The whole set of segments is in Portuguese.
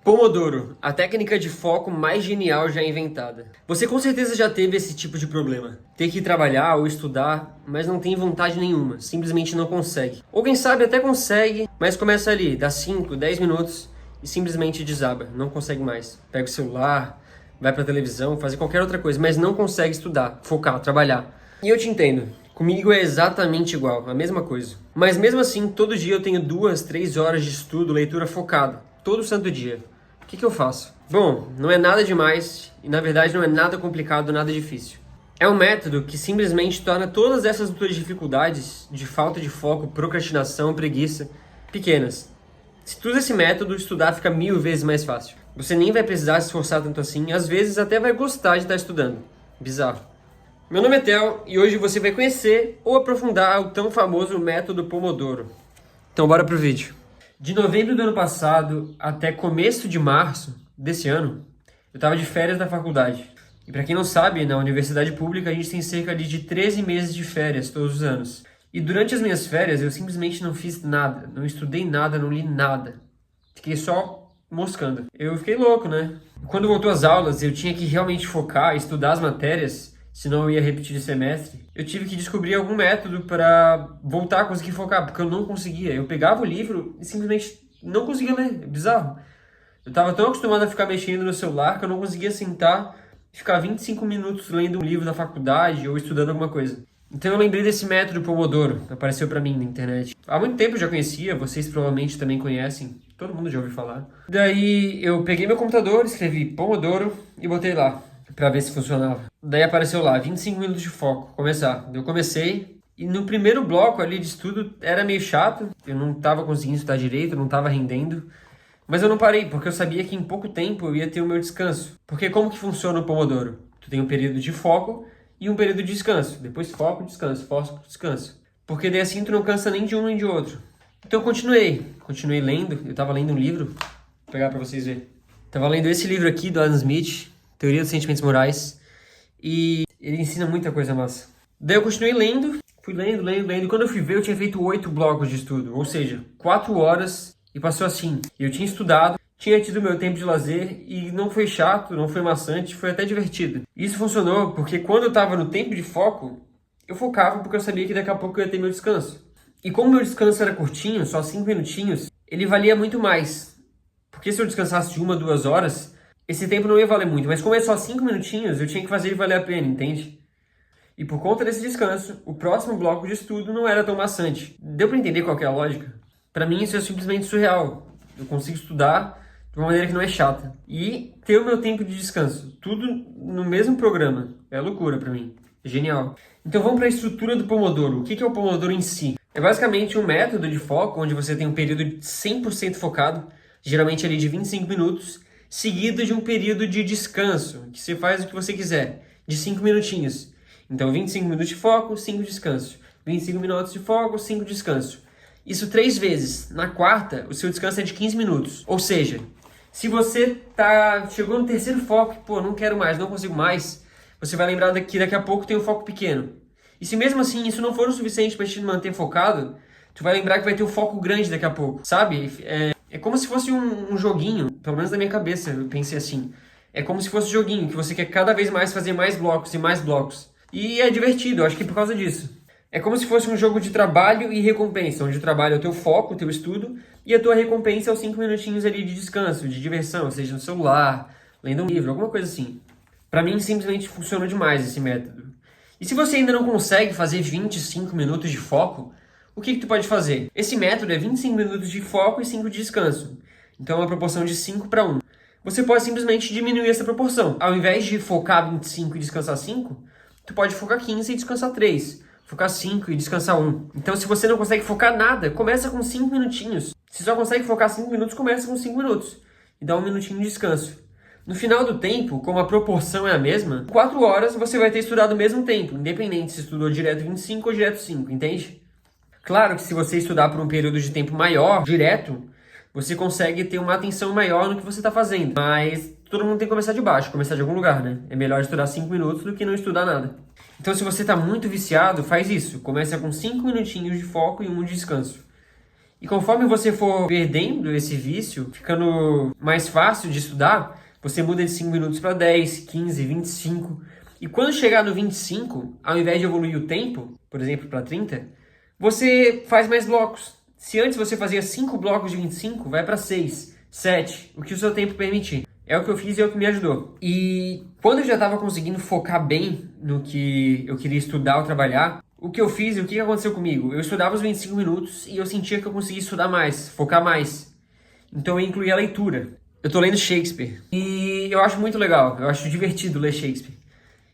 Pomodoro, a técnica de foco mais genial já inventada. Você com certeza já teve esse tipo de problema. Ter que ir trabalhar ou estudar, mas não tem vontade nenhuma, simplesmente não consegue. Ou quem sabe até consegue, mas começa ali, dá 5, 10 minutos e simplesmente desaba, não consegue mais. Pega o celular, vai pra televisão, fazer qualquer outra coisa, mas não consegue estudar, focar, trabalhar. E eu te entendo. Comigo é exatamente igual, a mesma coisa. Mas mesmo assim, todo dia eu tenho 2, 3 horas de estudo, leitura focada. Todo santo dia. O que eu faço? Bom, não é nada demais e na verdade não é nada complicado, nada difícil. É um método que simplesmente torna todas essas tuas dificuldades de falta de foco, procrastinação, preguiça, pequenas. Se tu usa esse método, estudar fica 1000 vezes mais fácil. Você nem vai precisar se esforçar tanto assim, às vezes até vai gostar de estar estudando. Bizarro. Meu nome é Theo e hoje você vai conhecer ou aprofundar o tão famoso método Pomodoro. Então bora pro vídeo. De novembro do ano passado até começo de março desse ano, eu estava de férias da faculdade. E para quem não sabe, na universidade pública a gente tem cerca de 13 meses de férias todos os anos. E durante as minhas férias eu simplesmente não fiz nada, não estudei nada, não li nada. Fiquei só moscando. Eu fiquei louco, né? Quando voltou às aulas, eu tinha que realmente focar, estudar as matérias, senão eu ia repetir de semestre. Eu tive que descobrir algum método para voltar a conseguir focar, porque eu não conseguia. Eu pegava o livro e simplesmente não conseguia ler. É bizarro. Eu estava tão acostumado a ficar mexendo no celular que eu não conseguia sentar e ficar 25 minutos lendo um livro da faculdade ou estudando alguma coisa. Então eu lembrei desse método Pomodoro, apareceu para mim na internet. Há muito tempo eu já conhecia, vocês provavelmente também conhecem, todo mundo já ouviu falar. Daí eu peguei meu computador, escrevi Pomodoro e botei lá, para ver se funcionava. Daí apareceu lá, 25 minutos de foco, começar. Eu comecei e no primeiro bloco ali de estudo era meio chato, eu não estava conseguindo estudar direito, não estava rendendo. Mas eu não parei, porque eu sabia que em pouco tempo eu ia ter o meu descanso. Porque como que funciona o Pomodoro? Tu tem um período de foco e um período de descanso. Depois foco, descanso. Porque daí assim tu não cansa nem de um nem de outro. Então eu continuei lendo, eu tava lendo um livro, vou pegar pra vocês verem. Tava lendo esse livro aqui do Adam Smith, Teoria dos Sentimentos Morais, e ele ensina muita coisa massa. Daí eu continuei lendo, fui lendo, e quando eu fui ver eu tinha feito 8 blocos de estudo, ou seja, 4 horas, e passou assim. Eu tinha estudado, tinha tido meu tempo de lazer, e não foi chato, não foi maçante, foi até divertido. Isso funcionou porque quando eu tava no tempo de foco, eu focava porque eu sabia que daqui a pouco eu ia ter meu descanso. E como meu descanso era curtinho, só 5 minutinhos, ele valia muito mais. Porque se eu descansasse de 1, 2 horas, esse tempo não ia valer muito, mas como é só 5 minutinhos, eu tinha que fazer ele valer a pena, entende? E por conta desse descanso, o próximo bloco de estudo não era tão maçante. Deu pra entender qual que é a lógica? Pra mim isso é simplesmente surreal. Eu consigo estudar de uma maneira que não é chata. E ter o meu tempo de descanso. Tudo no mesmo programa. É loucura pra mim. É genial. Então vamos pra estrutura do Pomodoro. O que é o Pomodoro em si? É basicamente um método de foco onde você tem um período de 100% focado, geralmente ali de 25 minutos, seguido de um período de descanso, que você faz o que você quiser, de 5 minutinhos. Então 25 minutos de foco, 5 descanso. 25 minutos de foco, 5 descanso. Isso 3 vezes. Na quarta, o seu descanso é de 15 minutos. Ou seja, se você chegou no terceiro foco, pô, não quero mais, não consigo mais, você vai lembrar que daqui a pouco tem um foco pequeno. E se mesmo assim isso não for o suficiente para te manter focado, tu vai lembrar que vai ter um foco grande daqui a pouco, sabe? É como se fosse um joguinho, pelo menos na minha cabeça, eu pensei assim. É como se fosse um joguinho, que você quer cada vez mais fazer mais blocos e mais blocos. E é divertido, eu acho que por causa disso. É como se fosse um jogo de trabalho e recompensa, onde o trabalho é o teu foco, o teu estudo, e a tua recompensa é os 5 minutinhos ali de descanso, de diversão, seja no celular, lendo um livro, alguma coisa assim. Pra mim, simplesmente funciona demais esse método. E se você ainda não consegue fazer 25 minutos de foco, o que tu pode fazer? Esse método é 25 minutos de foco e 5 de descanso. Então é uma proporção de 5 para 1. Você pode simplesmente diminuir essa proporção. Ao invés de focar 25 e descansar 5, tu pode focar 15 e descansar 3. Focar 5 e descansar 1. Então, se você não consegue focar nada, começa com 5 minutinhos. Se só consegue focar 5 minutos, começa com 5 minutos. E dá 1 minutinho de descanso. No final do tempo, como a proporção é a mesma, 4 horas você vai ter estudado o mesmo tempo, independente se estudou direto 25 ou direto 5, entende? Claro que se você estudar por um período de tempo maior, direto, você consegue ter uma atenção maior no que você está fazendo. Mas todo mundo tem que começar de baixo, começar de algum lugar, né? É melhor estudar 5 minutos do que não estudar nada. Então, se você está muito viciado, faz isso. Começa com 5 minutinhos de foco e 1 de descanso. E conforme você for perdendo esse vício, ficando mais fácil de estudar, você muda de 5 minutos para 10, 15, 25. E quando chegar no 25, ao invés de evoluir o tempo, por exemplo, para 30, você faz mais blocos. Se antes você fazia 5 blocos de 25, vai para 6, 7, o que o seu tempo permitir. É o que eu fiz e é o que me ajudou. E quando eu já estava conseguindo focar bem no que eu queria estudar ou trabalhar, o que eu fiz e o que aconteceu comigo? Eu estudava os 25 minutos e eu sentia que eu conseguia estudar mais, focar mais. Então eu incluí a leitura. Eu tô lendo Shakespeare e eu acho muito legal, eu acho divertido ler Shakespeare.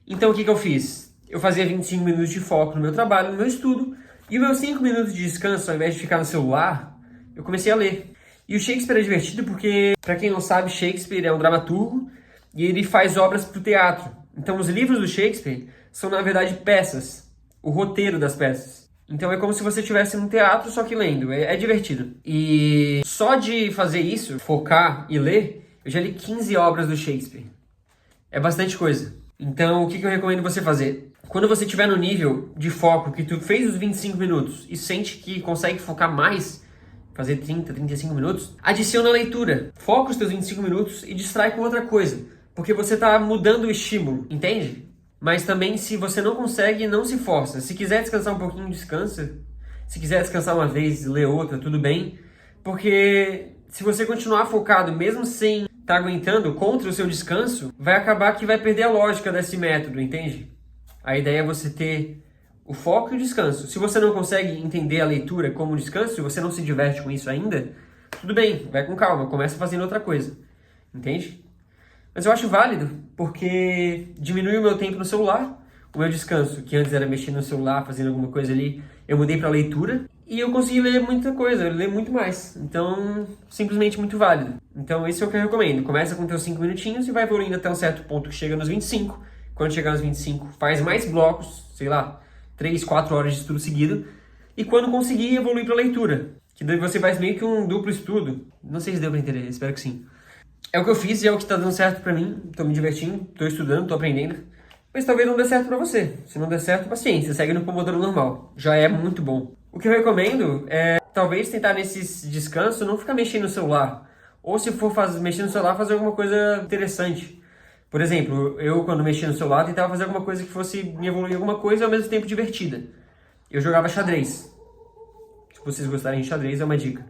Então o que eu fiz? Eu fazia 25 minutos de foco no meu trabalho, no meu estudo, e os meus 5 minutos de descanso, ao invés de ficar no celular, eu comecei a ler. E o Shakespeare é divertido porque, para quem não sabe, Shakespeare é um dramaturgo e ele faz obras para o teatro. Então os livros do Shakespeare são, na verdade, peças, o roteiro das peças. Então é como se você estivesse num teatro, só que lendo. É divertido. E só de fazer isso, focar e ler, eu já li 15 obras do Shakespeare. É bastante coisa. Então, o que eu recomendo você fazer? Quando você estiver no nível de foco que tu fez os 25 minutos e sente que consegue focar mais, fazer 30, 35 minutos, adiciona a leitura. Foca os teus 25 minutos e distrai com outra coisa. Porque você está mudando o estímulo, entende? Mas também, se você não consegue, não se força. Se quiser descansar um pouquinho, descansa. Se quiser descansar uma vez e ler outra, tudo bem. Porque se você continuar focado, mesmo sem estar aguentando contra o seu descanso, vai acabar que vai perder a lógica desse método, entende? A ideia é você ter o foco e o descanso. Se você não consegue entender a leitura como descanso, se você não se diverte com isso ainda, tudo bem, vai com calma, começa fazendo outra coisa. Entende? Mas eu acho válido, porque diminui o meu tempo no celular, o meu descanso, que antes era mexer no celular, fazendo alguma coisa ali, eu mudei para leitura e eu consegui ler muita coisa, eu ler muito mais. Então, simplesmente muito válido. Então, esse é o que eu recomendo. Começa com teus 5 minutinhos e vai evoluindo até um certo ponto que chega nos 25. Quando chegar nos 25, faz mais blocos, sei lá, 3, 4 horas de estudo seguido. E quando conseguir, evoluir para leitura, que daí você faz meio que um duplo estudo. Não sei se deu para entender, espero que sim. É o que eu fiz e é o que tá dando certo pra mim. Tô me divertindo, tô estudando, tô aprendendo. Mas talvez não dê certo pra você. Se não der certo, paciência, segue no Pomodoro normal. Já é muito bom. O que eu recomendo é talvez tentar nesses descansos não ficar mexendo no celular. Ou se for mexer no celular, fazer alguma coisa interessante. Por exemplo, eu quando mexia no celular tentava fazer alguma coisa que fosse me evoluir em alguma coisa e ao mesmo tempo divertida. Eu jogava xadrez. Se vocês gostarem de xadrez, é uma dica.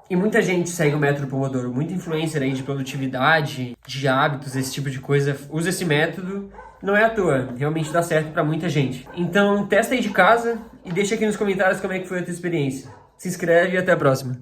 E muita gente segue o método Pomodoro, muita influencer aí de produtividade, de hábitos, esse tipo de coisa, usa esse método, não é à toa, realmente dá certo pra muita gente. Então testa aí de casa e deixa aqui nos comentários como é que foi a tua experiência. Se inscreve e até a próxima.